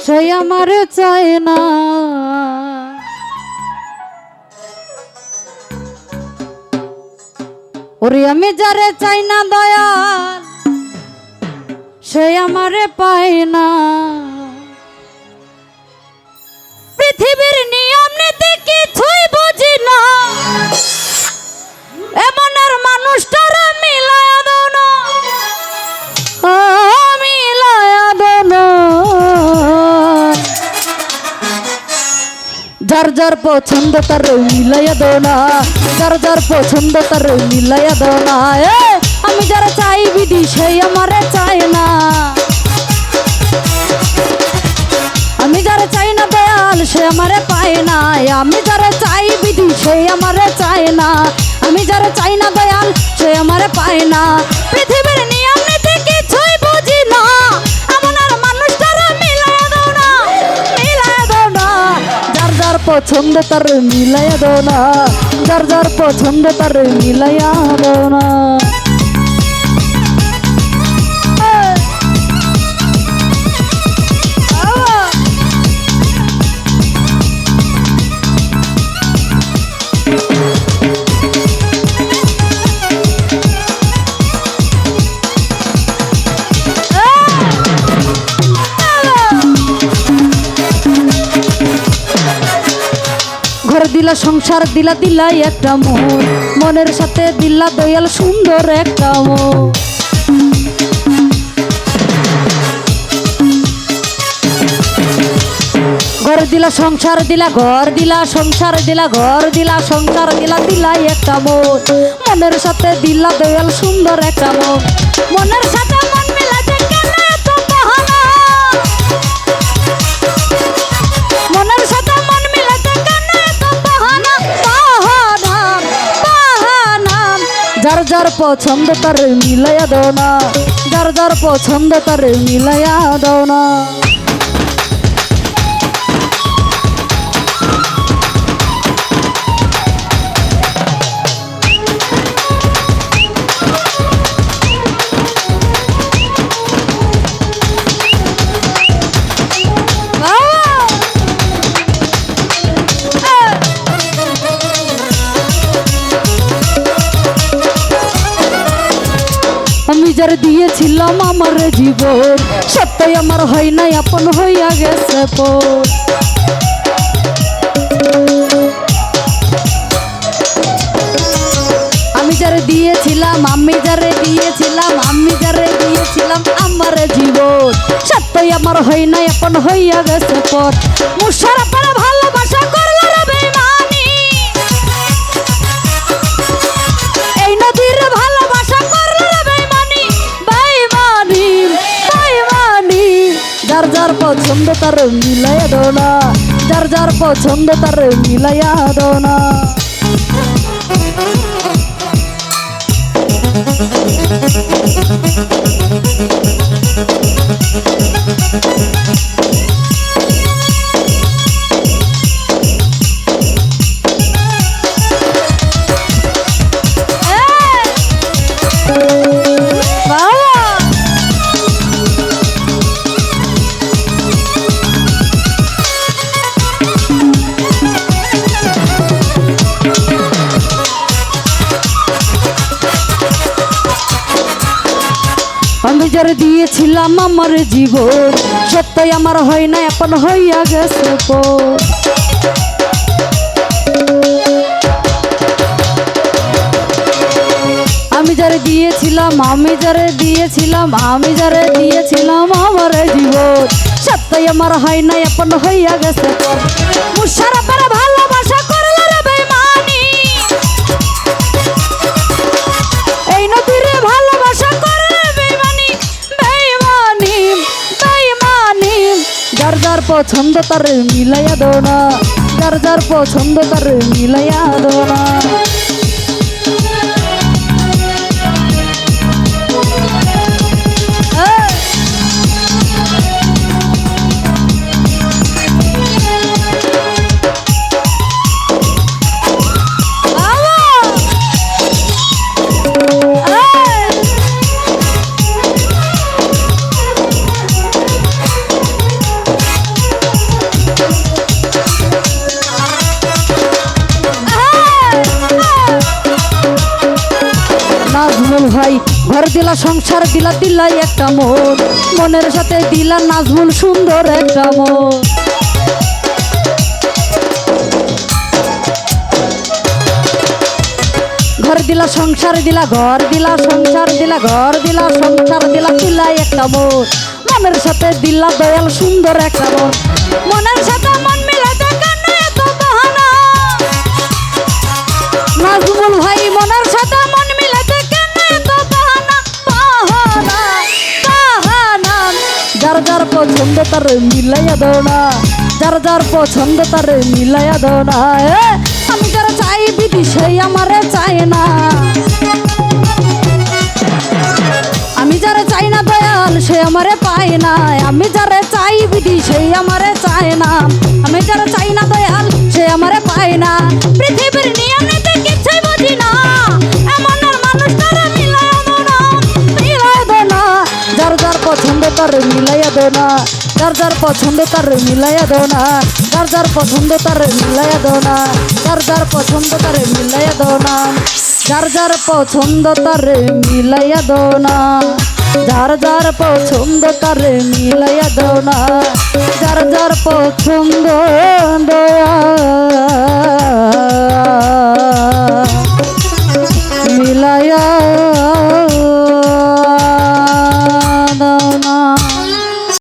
সে আমারে চায় না। ওরে আমি যারে চাই না দয়াল সে আমারে পায় না। পৃথিবীর নিয়ম নীতি কিছুই বুঝি না, এমন আর মানুষটারা মিলায়া দাও না, মিলায়া দাও না। যার যার পছন্দ তার মিলাইয়া দাও না, যার যার পছন্দ তার মিলাইয়া দাও না। আমি যারা চাই বিধি সেই আমারে চায় না, আমি যারা চাই না দয়াল সে আমারে পায় না। আমি যারা চাই বিধি সেই আমারে চায় না, আমি যারা চাই না দয়াল সে আমারে পায় না। পৃথিবীর নিয়ম নীতি কিছুই বুঝি না, এমন আর মানুষটারা মিলাইয়া দাও না, মিলাইয়া দাও না। যার যার পছন্দ তার মিলাইয়া দাও না, যার যার পছন্দ তার মিলাইয়া দাও না। ঘর দিলা সংসার দিলা দিলাই একটা মন, মনের সাথে দিলা দয়াল সুন্দর একটা মন। ঘর দিলা সংসার দিলা ঘর দিলা সংসার দিলা ঘর দিলা সংসার দিলা দিলাই একটা মন, মনের সাথে দিলা দয়াল সুন্দর একটা মন। মনের সাথে মন মিলাতে কেন এত বাহানা, মনের সাথে মন মিলাতে কেন এত বাহানা, বাহানা বাহানা। যার যার পছন্দ তার মিলাইয়া দাও না, যার যার পছন্দ তার মিলাইয়া দাও না। আমি যার দিয়েছিলাম আমার জীবন, সত্যই আমার হয় নাই আপন হইয়া গেছে পর। আমি যারে দিয়েছিলাম, আমি যারে দিয়েছিলাম, আমি যারে দিয়েছিলাম আমার জীবন, সত্যই আমার হয় নাই আপন হইয়া গেছে পর। মুশারফের ভালোবাসা করলো রে বেঈমানি, এই নদীর ভালোবাসা করলো রে বেঈমানি, বেঈমানি বেঈমানি। যার যার পছন্দ তার মিলাইয়া দাও না, যার যার পছন্দ তার মিলাইয়া দাও না। আমি যারে দিয়েছিলাম আমার জীবন, সত্যই আমার হয় না আপন হইয়া গেছে পর। আমি যারে দিয়েছিলাম, আমি যারে দিয়েছিলাম, আমি যারে দিয়েছিলাম আমার জীবন, সত্যই আমার হয় না আপন হইয়া গেছে পর। মুশারফের ভালোবাসা করলো রে বেঈমানি, এই নদীর ভালোবাসা করলো বেঈমানি, বেঈমানি বেঈমানি। যার যার পছন্দ তার মিলাইয়া দাও না, যার যার পছন্দ তার মিলাইয়া দাও না। দিলা সংসার দিলা দিলাই একটা মন, মনের সাথে দিলা নাজমুল সুন্দর একটা মন। ঘর দিলা সংসার দিলা ঘর দিলা সংসার দিলা ঘর দিলা সংসার দিলা দিলাই একটা মন, মনের সাথে দিলা দয়াল সুন্দর একটা মন। মনের সাথে মন মিলাতে কেন এত বাহানা নাজমুল ভাই, মনের সাথে মন মিলাতে কেন এত বাহানা বাহানা বাহানা। যার যার পছন্দ তার মিলাইয়া দাও না, যার যার পছন্দ তার মিলাইয়া দাও না। আমি যারা চাই বিদেশে আমারে চায় না, আমি যারা চাই না দয়াল সে আমারে পায় না। আমি যারা চাই বিদেশে আমারে চায় না, আমি যারা চাই না দয়াল সে আমারে পায় না। পৃথিবীর নিয়ম নীতি কিছুই বুঝি না, এমন মানুষ তারা মিলাইয়া দো না, মিলাইয়া দো না। যার যার পছন্দ তার মিলাইয়া দো না, যার যার পছন্দ তার মিলাইয়া দো না, যার যার পছন্দ তার মিলাইয়া দো না, যার যার পছন্দ তার মিলাইয়া দো না, যার যার পছন্দ তার মিলাইয়া দো না, যার যার পছন্দ তার মিলাইয়া দো না, যার যার পছন্দ দয়া